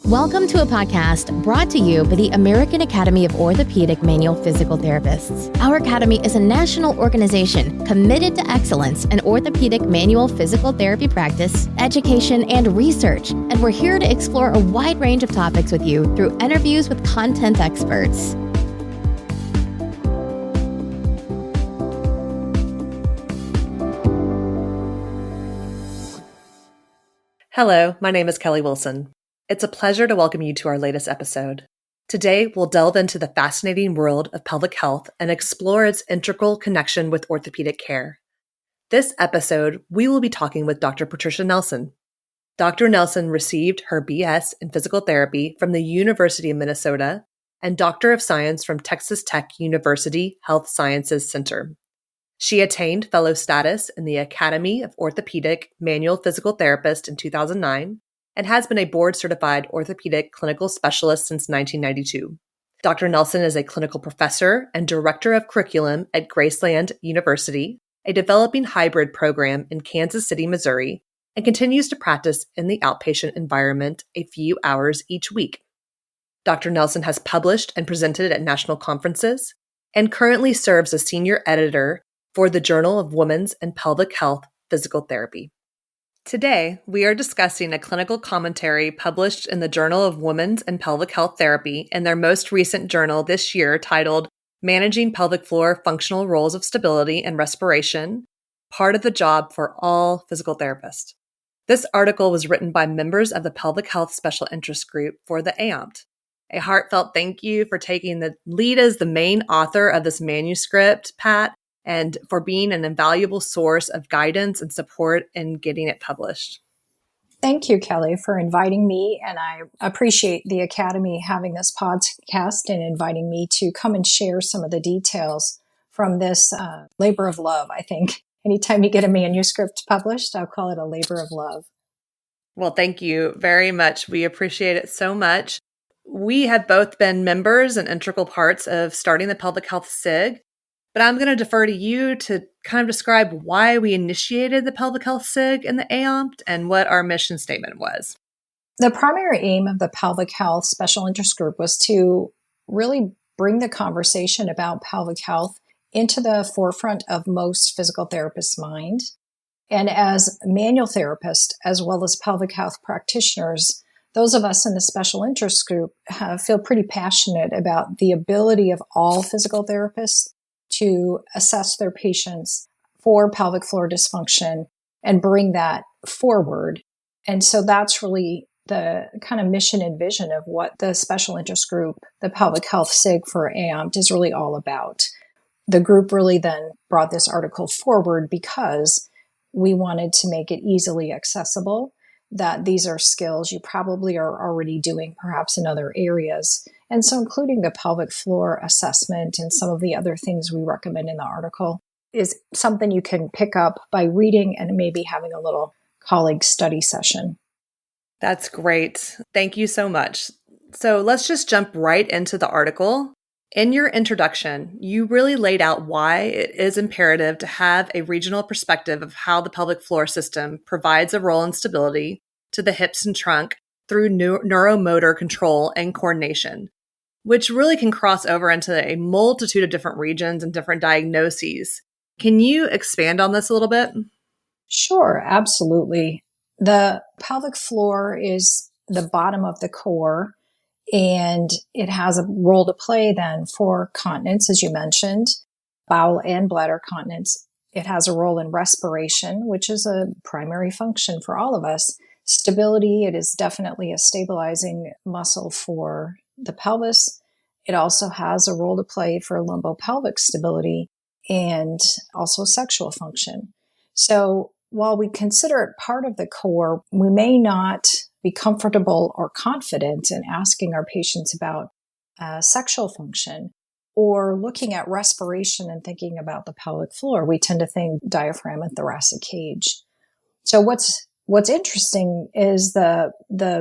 Welcome to a podcast brought to you by the American Academy of Orthopaedic Manual Physical Therapists. Our academy is a national organization committed to excellence in orthopedic manual physical therapy practice, education, and research, and we're here to explore a wide range of topics with you through interviews with content experts. Hello, my name is Kelly Wilson. It's a pleasure to welcome you to our latest episode. Today, we'll delve into the fascinating world of pelvic health and explore its integral connection with orthopedic care. This episode, we will be talking with Dr. Patricia Nelson. Dr. Nelson received her BS in physical therapy from the University of Minnesota and Doctor of Science from Texas Tech University Health Sciences Center. She attained fellow status in the Academy of Orthopaedic Manual Physical Therapist in 2009 and has been a board-certified orthopedic clinical specialist since 1992. Dr. Nelson is a clinical professor and director of curriculum at Graceland University, a developing hybrid program in Kansas City, Missouri, and continues to practice in the outpatient environment a few hours each week. Dr. Nelson has published and presented at national conferences and currently serves as senior editor for the Journal of Women's and Pelvic Health Physical Therapy. Today, we are discussing a clinical commentary published in the Journal of Women's and Pelvic Health Therapy in their most recent journal this year titled Managing Pelvic Floor Functional Roles of Stability and Respiration, Part of the Job for All Physical Therapists. This article was written by members of the Pelvic Health Special Interest Group for the AAOMPT. A heartfelt thank you for taking the lead as the main author of this manuscript, Pat, and for being an invaluable source of guidance and support in getting it published. Thank you, Kelly, for inviting me, and I appreciate the Academy having this podcast and inviting me to come and share some of the details from this labor of love, I think. Anytime you get a manuscript published, I'll call it a labor of love. Well, thank you very much. We appreciate it so much. We have both been members and integral parts of starting the Pelvic Health SIG, but I'm going to defer to you to kind of describe why we initiated the Pelvic Health SIG and the AAOMPT and what our mission statement was. The primary aim of the Pelvic Health Special Interest Group was to really bring the conversation about pelvic health into the forefront of most physical therapists' mind. And as manual therapists, as well as pelvic health practitioners, those of us in the Special Interest Group feel pretty passionate about the ability of all physical therapists to assess their patients for pelvic floor dysfunction and bring that forward. And so that's really the kind of mission and vision of what the Special Interest Group, the Pelvic Health SIG for AAOMPT, is really all about. The group really then brought this article forward because we wanted to make it easily accessible, that these are skills you probably are already doing perhaps in other areas. And so including the pelvic floor assessment and some of the other things we recommend in the article is something you can pick up by reading and maybe having a little colleague study session. That's great. Thank you so much. So let's just jump right into the article. In your introduction, you really laid out why it is imperative to have a regional perspective of how the pelvic floor system provides a role in stability to the hips and trunk through neuromotor control and coordination, which really can cross over into a multitude of different regions and different diagnoses. Can you expand on this a little bit? Sure, absolutely. The pelvic floor is the bottom of the core, and it has a role to play then for continence, as you mentioned, bowel and bladder continence. It has a role in respiration, which is a primary function for all of us. Stability, it is definitely a stabilizing muscle for the pelvis. It also has a role to play for lumbopelvic stability and also sexual function. So while we consider it part of the core, we may not be comfortable or confident in asking our patients about sexual function or looking at respiration and thinking about the pelvic floor. We tend to think diaphragm and thoracic cage. So what's interesting is the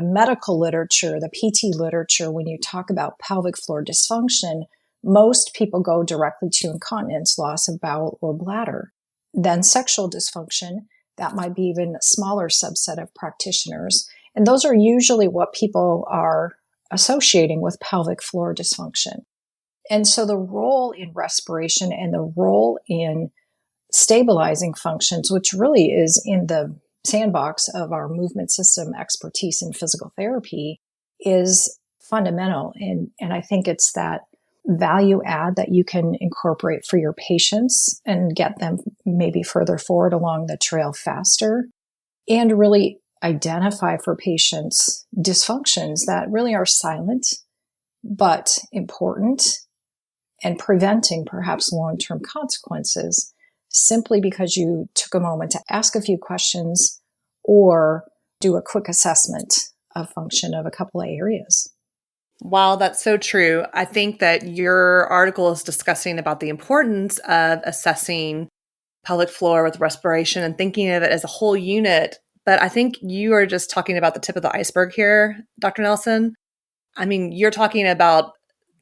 medical literature, the PT literature, when you talk about pelvic floor dysfunction, most people go directly to incontinence, loss of bowel or bladder. Then sexual dysfunction, that might be even a smaller subset of practitioners. And those are usually what people are associating with pelvic floor dysfunction. And so the role in respiration and the role in stabilizing functions, which really is in the sandbox of our movement system expertise in physical therapy, is fundamental. And I think it's that value add that you can incorporate for your patients and get them maybe further forward along the trail faster, and really identify for patients dysfunctions that really are silent but important, and preventing perhaps long-term consequences simply because you took a moment to ask a few questions or do a quick assessment of function of a couple of areas. Wow, that's so true. I think that your article is discussing about the importance of assessing pelvic floor with respiration and thinking of it as a whole unit. But I think you are just talking about the tip of the iceberg here, Dr. Nelson. I mean, you're talking about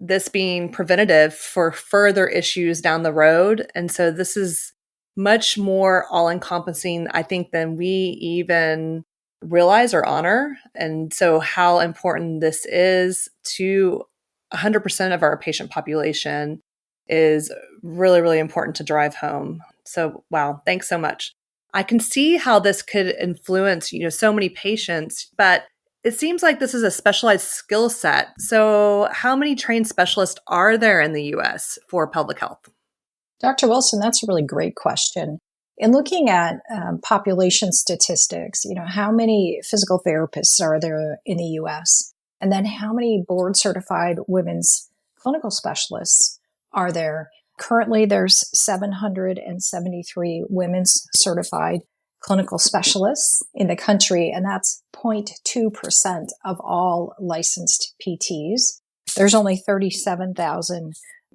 this being preventative for further issues down the road. And so this is much more all-encompassing, I think, than we even realize or honor. And so how important this is to 100% of our patient population is really, really important to drive home. So, wow, thanks so much. I can see how this could influence, so many patients, but it seems like this is a specialized skill set. So how many trained specialists are there in the US for pelvic health? Dr. Wilson, that's a really great question. In looking at population statistics, how many physical therapists are there in the US? And then how many board certified women's clinical specialists are there? Currently, there's 773 women's certified clinical specialists in the country, and that's 0.2% of all licensed PTs. There's only 37,000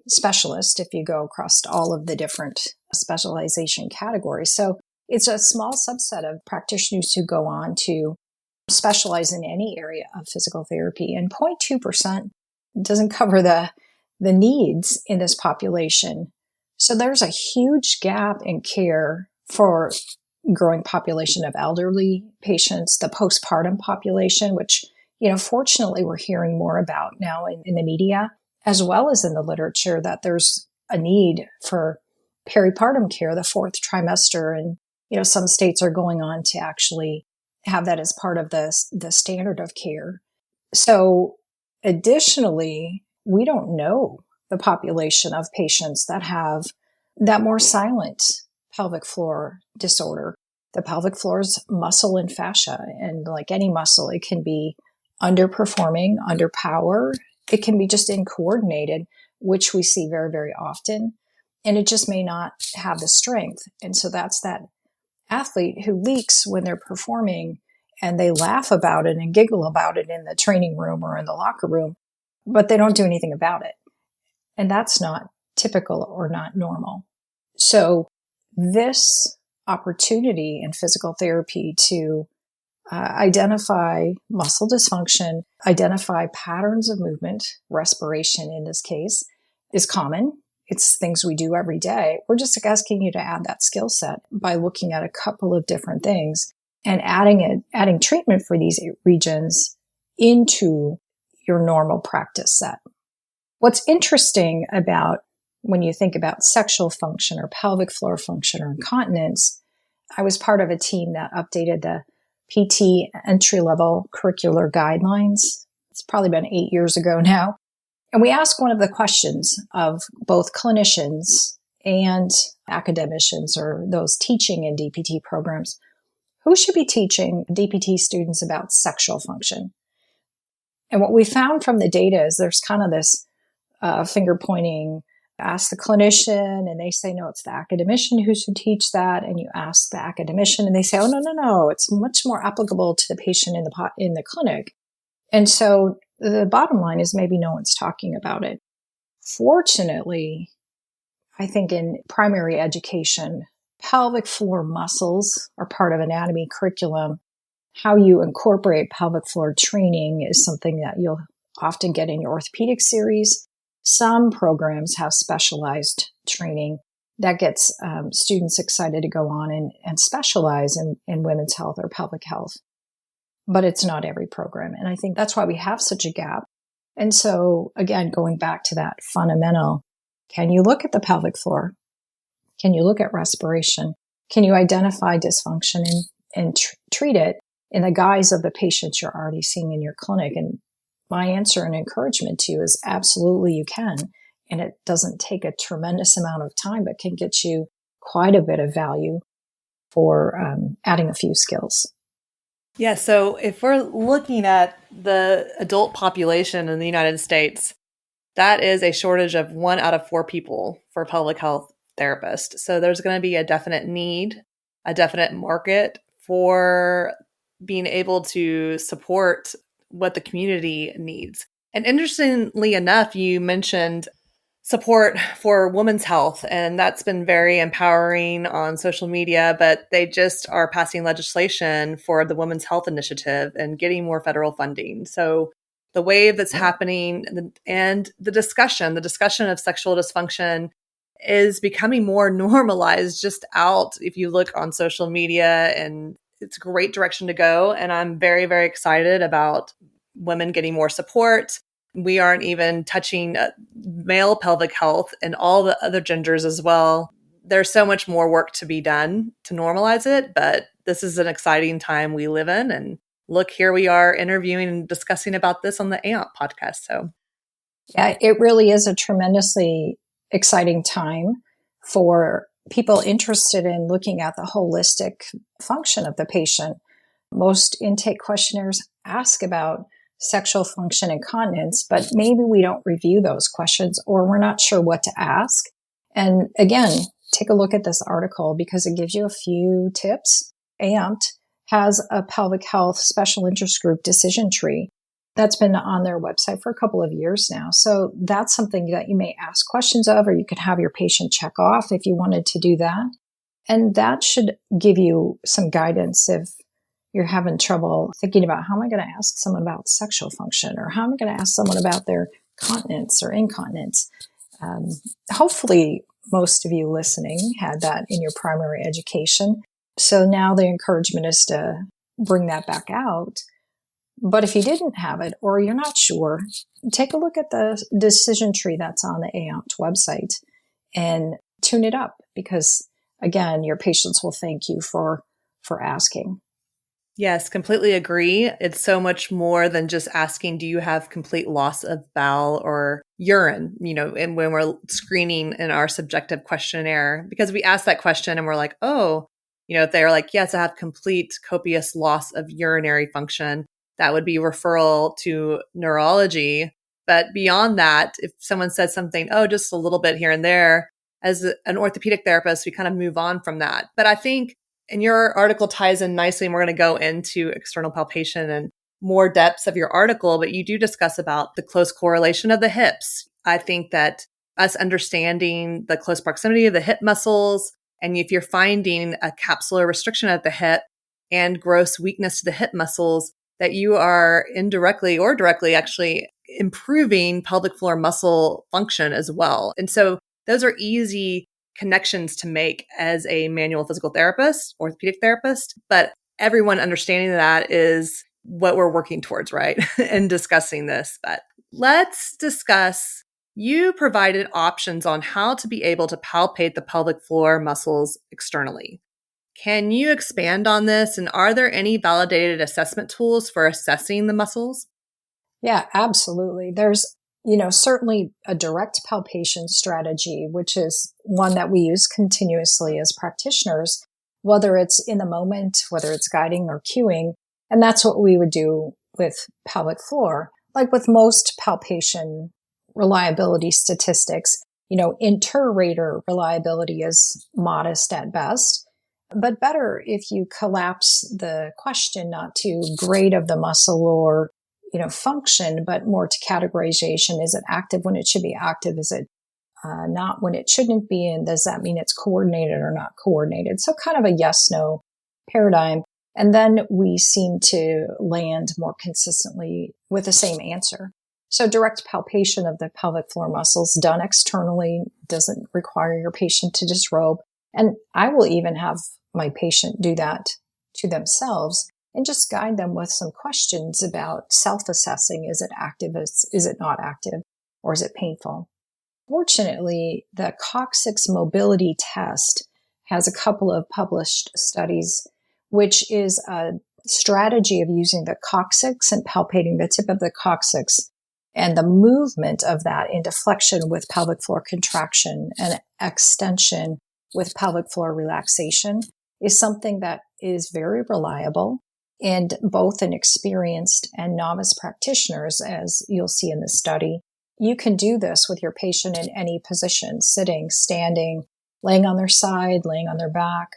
specialists if you go across all of the different specialization categories. So it's a small subset of practitioners who go on to specialize in any area of physical therapy, and 0.2% doesn't cover the needs in this population. So there's a huge gap in care for growing population of elderly patients, the postpartum population, which, fortunately we're hearing more about now in the media, as well as in the literature, that there's a need for peripartum care, the fourth trimester. And, some states are going on to actually have that as part of the standard of care. So additionally, we don't know the population of patients that have that more silent pelvic floor disorder. The pelvic floor is muscle and fascia, and like any muscle, it can be underperforming, underpowered. It can be just incoordinated, which we see very, very often. And it just may not have the strength. And so that's that athlete who leaks when they're performing, and they laugh about it and giggle about it in the training room or in the locker room, but they don't do anything about it. And that's not typical or not normal. So this opportunity in physical therapy to identify muscle dysfunction, identify patterns of movement, respiration in this case, is common. It's things we do every day. We're just asking you to add that skill set by looking at a couple of different things and adding treatment for these regions into your normal practice set. What's interesting about when you think about sexual function or pelvic floor function or incontinence, I was part of a team that updated the PT entry-level curricular guidelines. It's probably been 8 years ago now. And we asked one of the questions of both clinicians and academicians or those teaching in DPT programs, who should be teaching DPT students about sexual function? And what we found from the data is there's kind of this finger pointing, ask the clinician and they say, no, it's the academician who should teach that. And you ask the academician and they say, oh, no, it's much more applicable to the patient in the clinic. And so the bottom line is maybe no one's talking about it. Fortunately, I think in primary education, pelvic floor muscles are part of anatomy curriculum. How you incorporate pelvic floor training is something that you'll often get in your orthopedic series. Some programs have specialized training that gets students excited to go on and specialize in women's health or pelvic health. but it's not every program. And I think that's why we have such a gap. And so again, going back to that fundamental, can you look at the pelvic floor? Can you look at respiration? Can you identify dysfunction and treat it in the guise of the patients you're already seeing in your clinic? And my answer and encouragement to you is absolutely you can. And it doesn't take a tremendous amount of time, but can get you quite a bit of value for adding a few skills. Yeah, so if we're looking at the adult population in the United States, that is a shortage of 1 out of 4 people for pelvic health therapists. So there's going to be a definite need, a definite market for being able to support what the community needs. And interestingly enough, you mentioned support for women's health, and that's been very empowering on social media, but they just are passing legislation for the Women's Health Initiative and getting more federal funding. So the wave that's happening and the discussion of sexual dysfunction is becoming more normalized just out if you look on social media, and it's a great direction to go. And I'm very, very excited about women getting more support. We aren't even touching male pelvic health and all the other genders as well. There's so much more work to be done to normalize it, but this is an exciting time we live in. And look, here we are interviewing and discussing about this on the AAOMPT podcast. So, yeah, it really is a tremendously exciting time for people interested in looking at the holistic function of the patient. Most intake questionnaires ask about sexual function and continence, but maybe we don't review those questions or we're not sure what to ask. And again, take a look at this article because it gives you a few tips. AAOMPT has a pelvic health special interest group decision tree that's been on their website for a couple of years now. So that's something that you may ask questions of, or you could have your patient check off if you wanted to do that. And that should give you some guidance if you're having trouble thinking about how am I going to ask someone about sexual function, or how am I going to ask someone about their continence or incontinence. Hopefully, most of you listening had that in your primary education. So now the encouragement is to bring that back out. But if you didn't have it or you're not sure, take a look at the decision tree that's on the AAOMPT website and tune it up because, again, your patients will thank you for asking. Yes, completely agree. It's so much more than just asking, do you have complete loss of bowel or urine, and when we're screening in our subjective questionnaire, because we ask that question and we're like, oh, if they're like, yes, I have complete copious loss of urinary function, that would be referral to neurology. But beyond that, if someone says something, oh, just a little bit here and there, as an orthopedic therapist, we kind of move on from that. But I think, and your article ties in nicely, and we're going to go into external palpation and more depths of your article, but you do discuss about the close correlation of the hips. I think that us understanding the close proximity of the hip muscles, and if you're finding a capsular restriction at the hip and gross weakness to the hip muscles, that you are indirectly or directly actually improving pelvic floor muscle function as well. And so those are easy connections to make as a manual physical therapist, orthopedic therapist, but everyone understanding that is what we're working towards, right? And discussing this. But let's discuss, you provided options on how to be able to palpate the pelvic floor muscles externally. Can you expand on this? And are there any validated assessment tools for assessing the muscles? Yeah, absolutely. There's certainly a direct palpation strategy, which is one that we use continuously as practitioners, whether it's in the moment, whether it's guiding or cueing. And that's what we would do with pelvic floor. Like with most palpation reliability statistics, inter-rater reliability is modest at best, but better if you collapse the question not to grade of the muscle or function, but more to categorization. Is it active when it should be active? Is it not when it shouldn't be? And does that mean it's coordinated or not coordinated? So kind of a yes-no paradigm. And then we seem to land more consistently with the same answer. So direct palpation of the pelvic floor muscles done externally doesn't require your patient to disrobe. And I will even have my patient do that to themselves and just guide them with some questions about self-assessing. Is it active? Is it not active? Or is it painful? Fortunately, the coccyx mobility test has a couple of published studies, which is a strategy of using the coccyx and palpating the tip of the coccyx and the movement of that into flexion with pelvic floor contraction and extension with pelvic floor relaxation is something that is very reliable. And both in experienced and novice practitioners, as you'll see in the study, you can do this with your patient in any position, sitting, standing, laying on their side, laying on their back,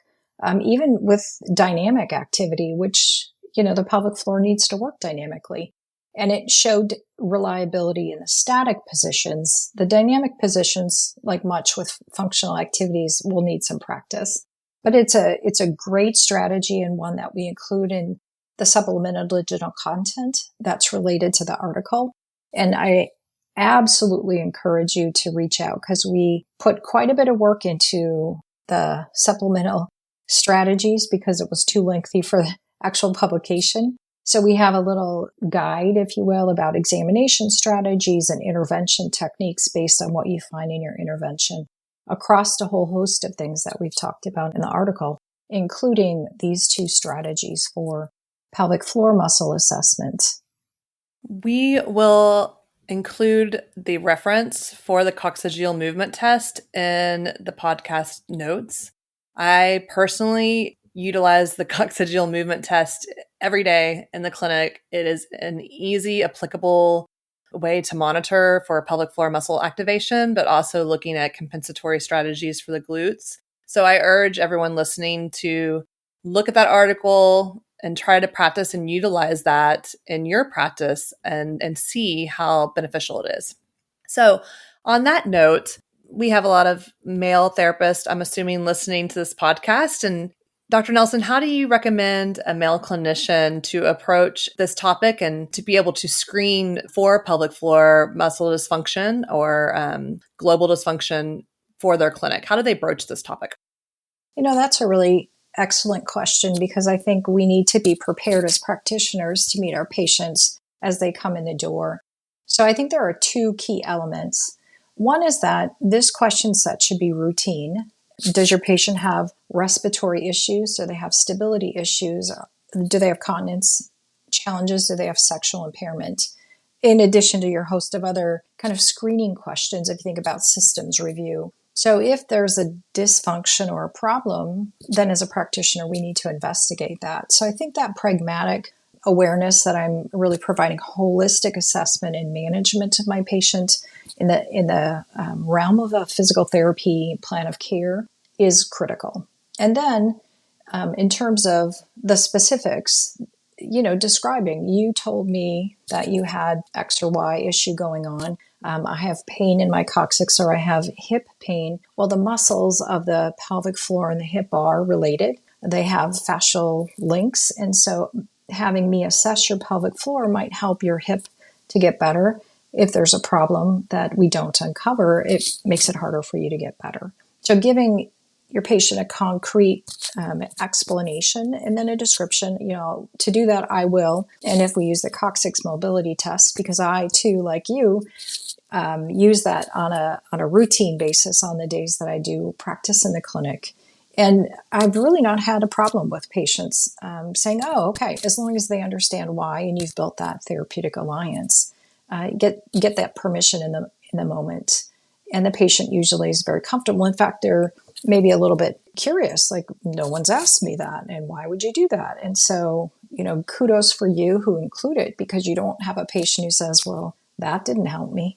even with dynamic activity, which, the pelvic floor needs to work dynamically. And it showed reliability in the static positions. The dynamic positions, like much with functional activities, will need some practice. But it's a great strategy and one that we include in the supplemental digital content that's related to the article. And I absolutely encourage you to reach out because we put quite a bit of work into the supplemental strategies because it was too lengthy for the actual publication. So we have a little guide, if you will, about examination strategies and intervention techniques based on what you find in your intervention across a whole host of things that we've talked about in the article, including these two strategies for pelvic floor muscle assessment. We will include the reference for the coccygeal movement test in the podcast notes. I personally utilize the coccygeal movement test every day in the clinic. It is an easy, applicable way to monitor for pelvic floor muscle activation, but also looking at compensatory strategies for the glutes. So I urge everyone listening to look at that article and try to practice and utilize that in your practice and see how beneficial it is. So on that note, we have a lot of male therapists, I'm assuming, listening to this podcast. And Dr. Nelson, how do you recommend a male clinician to approach this topic and to be able to screen for pelvic floor muscle dysfunction or global dysfunction for their clinic? How do they broach this topic? That's a really excellent question because I think we need to be prepared as practitioners to meet our patients as they come in the door. So I think there are two key elements. One is that this question set should be routine. Does your patient have respiratory issues? Do they have stability issues? Do they have continence challenges? Do they have sexual impairment? In addition to your host of other kind of screening questions, if you think about systems review. So if there's a dysfunction or a problem, then as a practitioner, we need to investigate that. So I think that pragmatic awareness that I'm really providing holistic assessment and management of my patient in the realm of a physical therapy plan of care is critical. And then in terms of the specifics, describing, you told me that you had X or Y issue going on. I have pain in my coccyx or I have hip pain. Well, the muscles of the pelvic floor and the hip are related. They have fascial links. And so having me assess your pelvic floor might help your hip to get better. If there's a problem that we don't uncover, it makes it harder for you to get better. So giving your patient a concrete explanation and then a description, to do that, I will. And if we use the coccyx mobility test, because I too, like you, use that on a routine basis on the days that I do practice in the clinic. And I've really not had a problem with patients saying, oh, okay, as long as they understand why and you've built that therapeutic alliance, get that permission in the moment. And the patient usually is very comfortable. In fact, they're maybe a little bit curious, like, no one's asked me that. And why would you do that? And so, kudos for you who include it because you don't have a patient who says, well, that didn't help me.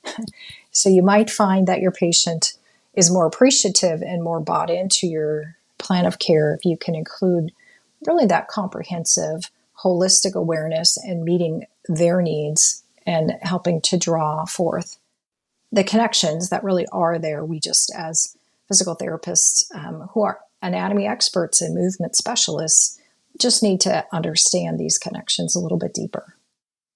So you might find that your patient is more appreciative and more bought into your plan of care if you can include really that comprehensive, holistic awareness and meeting their needs and helping to draw forth the connections that really are there. We just, as physical therapists who are anatomy experts and movement specialists, just need to understand these connections a little bit deeper.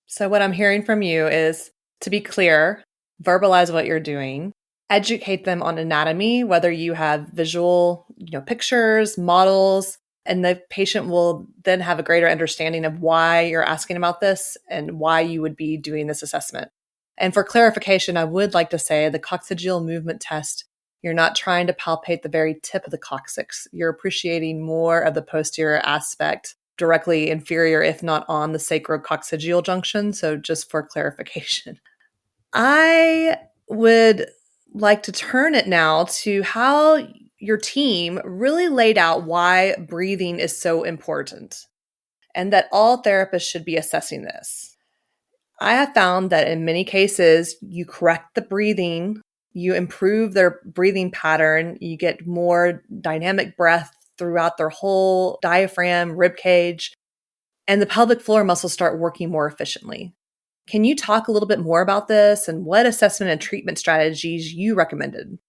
So what I'm hearing from you is to be clear, verbalize what you're doing, educate them on anatomy, whether you have visual, pictures, models, And the patient will then have a greater understanding of why you're asking about this and why you would be doing this assessment. And for clarification, I would like to say the coccygeal movement test, you're not trying to palpate the very tip of the coccyx. You're appreciating more of the posterior aspect, directly inferior, if not on the sacrococcygeal junction. So just for clarification. I would like to turn it now to how your team really laid out why breathing is so important and that all therapists should be assessing this. I have found that in many cases, you correct the breathing, you improve their breathing pattern, you get more dynamic breath throughout their whole diaphragm, rib cage, and the pelvic floor muscles start working more efficiently. Can you talk a little bit more about this and what assessment and treatment strategies you recommended?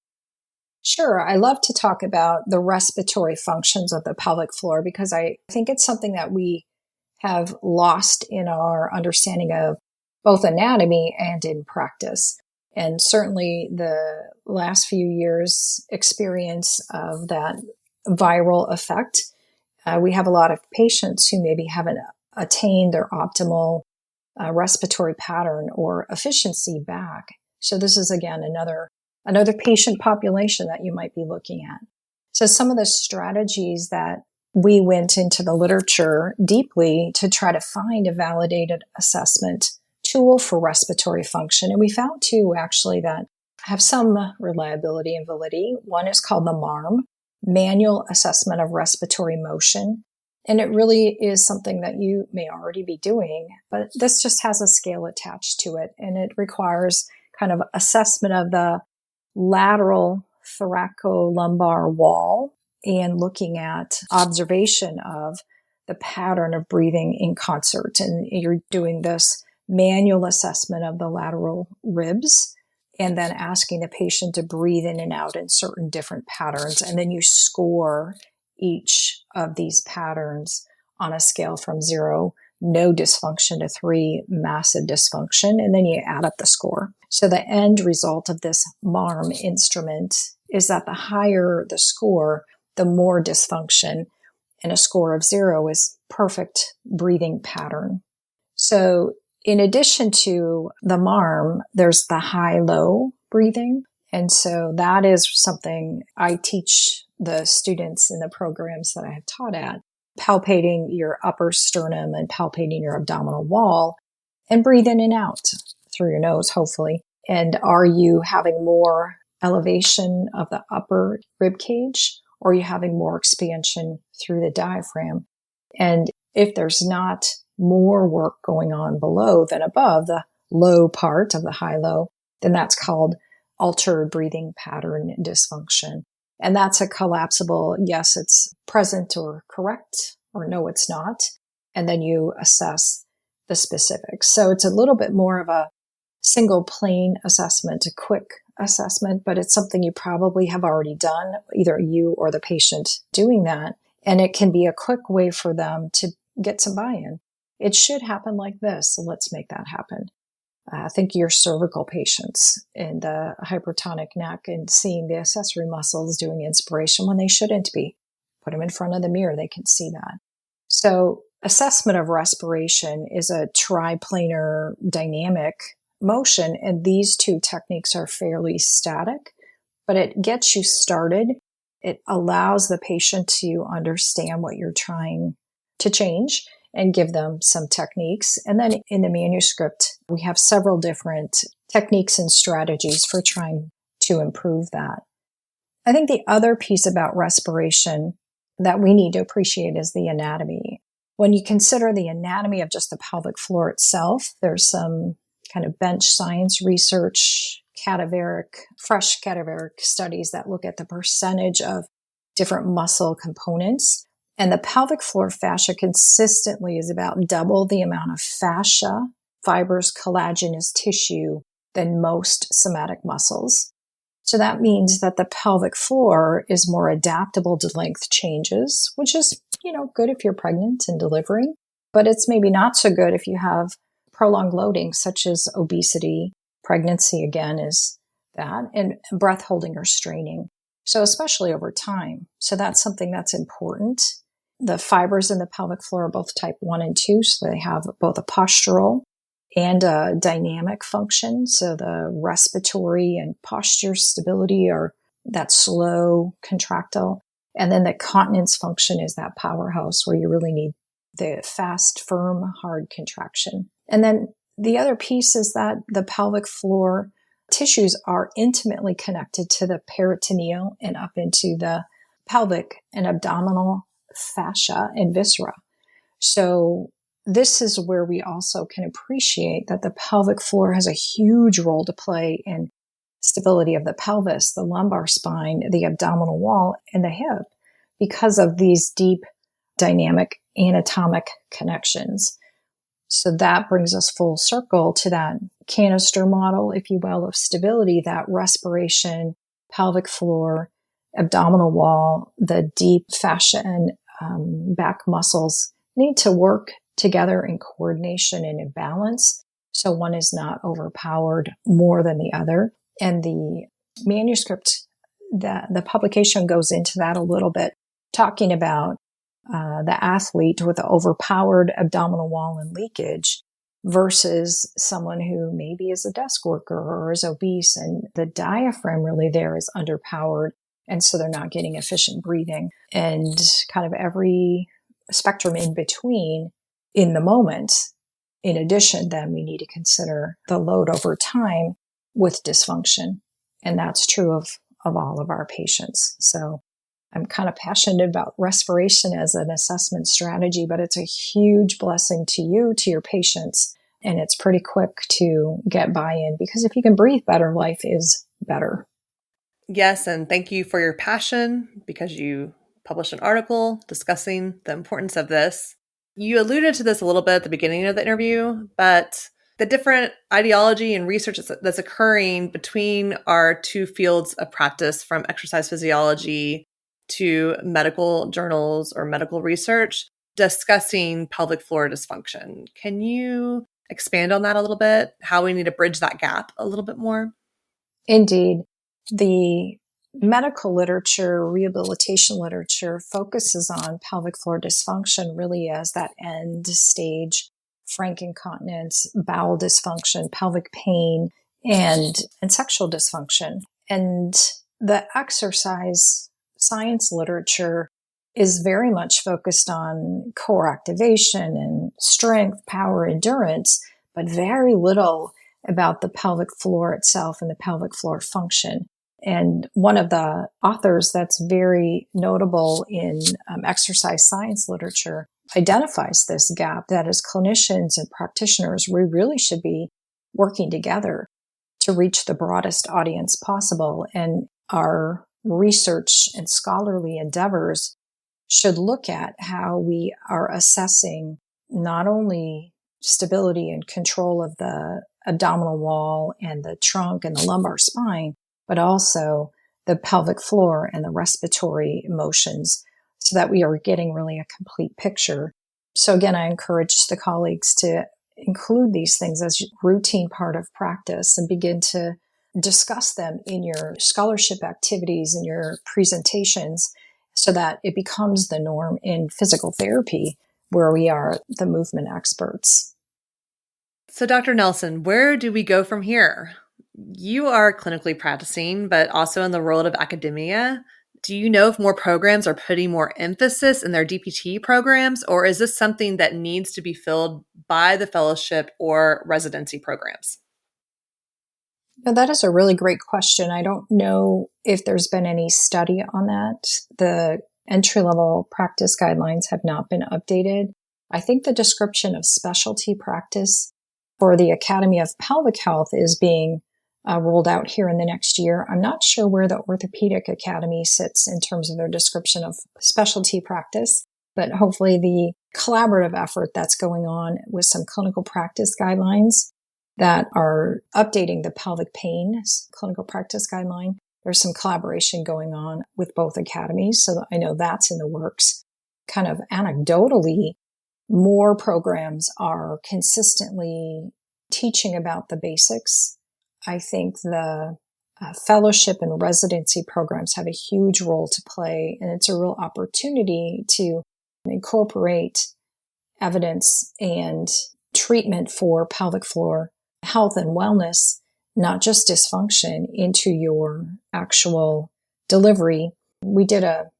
Sure. I love to talk about the respiratory functions of the pelvic floor because I think it's something that we have lost in our understanding of both anatomy and in practice. And certainly the last few years' experience of that viral effect. We have a lot of patients who maybe haven't attained their optimal respiratory pattern or efficiency back. So this is, again, another patient population that you might be looking at. So some of the strategies that we went into the literature deeply to try to find a validated assessment tool for respiratory function. And we found two actually that have some reliability and validity. One is called the MARM, Manual Assessment of Respiratory Motion. And it really is something that you may already be doing, but this just has a scale attached to it. And it requires kind of assessment of the lateral thoracolumbar wall and looking at observation of the pattern of breathing in concert. And you're doing this manual assessment of the lateral ribs and then asking the patient to breathe in and out in certain different patterns. And then you score each of these patterns on a scale from 0, no dysfunction, to 3, massive dysfunction. And then you add up the score. So the end result of this MARM instrument is that the higher the score, the more dysfunction, and a score of 0 is perfect breathing pattern. So in addition to the MARM, there's the high-low breathing. And so that is something I teach the students in the programs that I have taught at, palpating your upper sternum and palpating your abdominal wall and breathe in and out through your nose, hopefully. And are you having more elevation of the upper rib cage, or are you having more expansion through the diaphragm? And if there's not more work going on below than above, the low part of the high-low, then that's called altered breathing pattern dysfunction. And that's a collapsible, yes, it's present or correct, or no, it's not. And then you assess the specifics. So it's a little bit more of a single plane assessment, a quick assessment, but it's something you probably have already done, either you or the patient doing that. And it can be a quick way for them to get some buy-in. It should happen like this, so let's make that happen. Think of your cervical patients and the hypertonic neck and seeing the accessory muscles doing inspiration when they shouldn't be. Put them in front of the mirror, they can see that. So assessment of respiration is a triplanar dynamic motion, and these two techniques are fairly static, but it gets you started. It allows the patient to understand what you're trying to change and give them some techniques. And then in the manuscript, we have several different techniques and strategies for trying to improve that. I think the other piece about respiration that we need to appreciate is the anatomy. When you consider the anatomy of just the pelvic floor itself, there's some kind of bench science research, fresh cadaveric studies that look at the percentage of different muscle components. And the pelvic floor fascia consistently is about double the amount of fascia, fibers, collagenous tissue than most somatic muscles. So that means that the pelvic floor is more adaptable to length changes, which is, good if you're pregnant and delivering, but it's maybe not so good if you have prolonged loading, such as obesity. Pregnancy, again, is that, and breath holding or straining. So especially over time. So that's something that's important. The fibers in the pelvic floor are both type 1 and 2, so they have both a postural and a dynamic function. So the respiratory and posture stability are that slow contractile. And then the continence function is that powerhouse where you really need the fast, firm, hard contraction. And then the other piece is that the pelvic floor tissues are intimately connected to the peritoneal and up into the pelvic and abdominal fascia and viscera. So this is where we also can appreciate that the pelvic floor has a huge role to play in stability of the pelvis, the lumbar spine, the abdominal wall, and the hip because of these deep dynamic anatomic connections. So that brings us full circle to that canister model, if you will, of stability, that respiration, pelvic floor, abdominal wall, the deep fascia and back muscles need to work together in coordination and in balance. So one is not overpowered more than the other. And the manuscript, the publication goes into that a little bit, talking about the athlete with the overpowered abdominal wall and leakage versus someone who maybe is a desk worker or is obese and the diaphragm really there is underpowered. And so they're not getting efficient breathing, and kind of every spectrum in between in the moment. In addition, then we need to consider the load over time with dysfunction. And that's true of all of our patients. So I'm kind of passionate about respiration as an assessment strategy, but it's a huge blessing to you, to your patients. And it's pretty quick to get buy-in because if you can breathe better, life is better. Yes, and thank you for your passion because you published an article discussing the importance of this. You alluded to this a little bit at the beginning of the interview, but the different ideology and research that's occurring between our two fields of practice, from exercise physiology to medical journals or medical research, discussing pelvic floor dysfunction. Can you expand on that a little bit? How we need to bridge that gap a little bit more? Indeed. The medical literature, rehabilitation literature focuses on pelvic floor dysfunction really as that end stage, frank incontinence, bowel dysfunction, pelvic pain, and sexual dysfunction. And the exercise science literature is very much focused on core activation and strength, power, endurance, but very little about the pelvic floor itself and the pelvic floor function. And one of the authors that's very notable in exercise science literature identifies this gap that as clinicians and practitioners, we really should be working together to reach the broadest audience possible. And our research and scholarly endeavors should look at how we are assessing not only stability and control of the abdominal wall and the trunk and the lumbar spine, but also the pelvic floor and the respiratory motions so that we are getting really a complete picture. So again, I encourage the colleagues to include these things as a routine part of practice and begin to discuss them in your scholarship activities and your presentations so that it becomes the norm in physical therapy where we are the movement experts. So Dr. Nelson, where do we go from here? You are clinically practicing, but also in the world of academia. Do you know if more programs are putting more emphasis in their DPT programs, or is this something that needs to be filled by the fellowship or residency programs? Now, that is a really great question. I don't know if there's been any study on that. The entry-level practice guidelines have not been updated. I think the description of specialty practice for the Academy of Pelvic Health is being rolled out here in the next year. I'm not sure where the Orthopaedic Academy sits in terms of their description of specialty practice, but hopefully the collaborative effort that's going on with some clinical practice guidelines that are updating the pelvic pain clinical practice guideline. There's some collaboration going on with both academies, so I know that's in the works. Kind of anecdotally, more programs are consistently teaching about the basics. I think the fellowship and residency programs have a huge role to play, and it's a real opportunity to incorporate evidence and treatment for pelvic floor health and wellness, not just dysfunction, into your actual delivery. We did a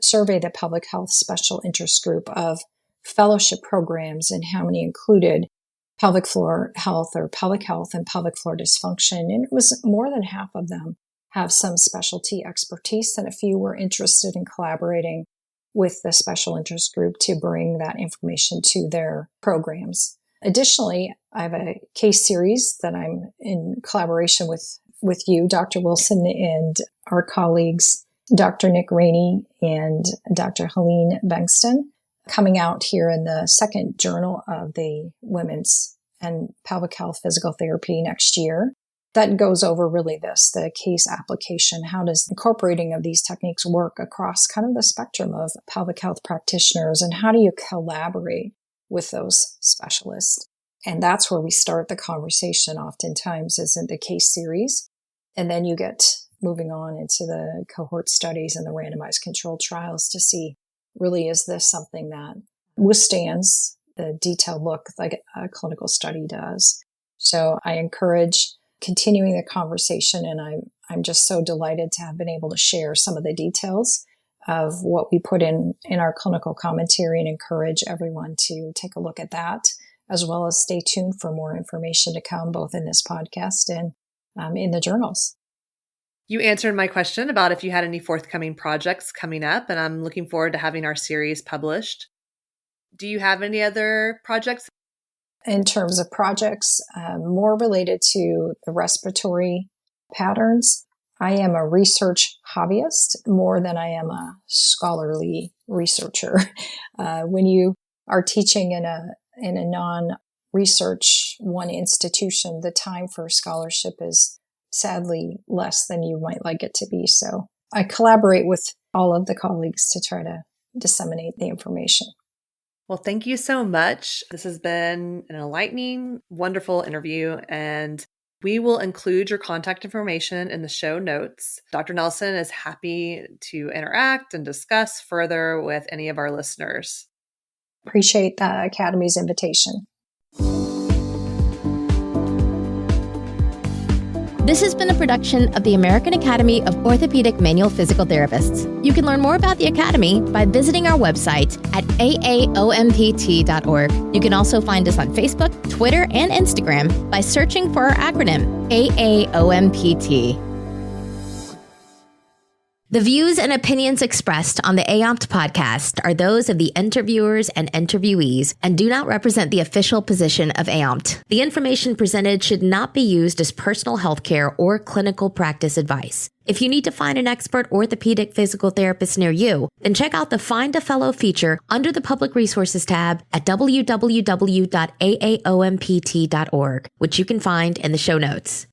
survey, the Pelvic Health Special Interest Group, of fellowship programs and how many included pelvic floor health or pelvic health and pelvic floor dysfunction. And it was more than half of them have some specialty expertise, and a few were interested in collaborating with the special interest group to bring that information to their programs. Additionally, I have a case series that I'm in collaboration with you, Dr. Wilson, and our colleagues, Dr. Nick Rainey and Dr. Helene Bengston, coming out here in the second journal of the Women's and Pelvic Health Physical Therapy next year. That goes over really the case application. How does incorporating of these techniques work across kind of the spectrum of pelvic health practitioners, and how do you collaborate with those specialists? And that's where we start the conversation oftentimes, is in the case series. And then you get moving on into the cohort studies and the randomized controlled trials to see, really, is this something that withstands the detailed look like a clinical study does? So I encourage continuing the conversation, and I'm just so delighted to have been able to share some of the details of what we put in our clinical commentary, and encourage everyone to take a look at that, as well as stay tuned for more information to come, both in this podcast and in the journals. You answered my question about if you had any forthcoming projects coming up, and I'm looking forward to having our series published. Do you have any other projects? In terms of projects, more related to the respiratory patterns, I am a research hobbyist more than I am a scholarly researcher. When you are teaching in a non-research one institution, the time for scholarship is sadly less than you might like it to be. So I collaborate with all of the colleagues to try to disseminate the information. Well, thank you so much. This has been an enlightening, wonderful interview, and we will include your contact information in the show notes. Dr. Nelson is happy to interact and discuss further with any of our listeners. Appreciate the Academy's invitation. This has been a production of the American Academy of Orthopaedic Manual Physical Therapists. You can learn more about the Academy by visiting our website at AAOMPT.org. You can also find us on Facebook, Twitter, and Instagram by searching for our acronym, AAOMPT. The views and opinions expressed on the AAOMPT podcast are those of the interviewers and interviewees and do not represent the official position of AAOMPT. The information presented should not be used as personal healthcare or clinical practice advice. If you need to find an expert orthopedic physical therapist near you, then check out the Find a Fellow feature under the Public Resources tab at www.aaompt.org, which you can find in the show notes.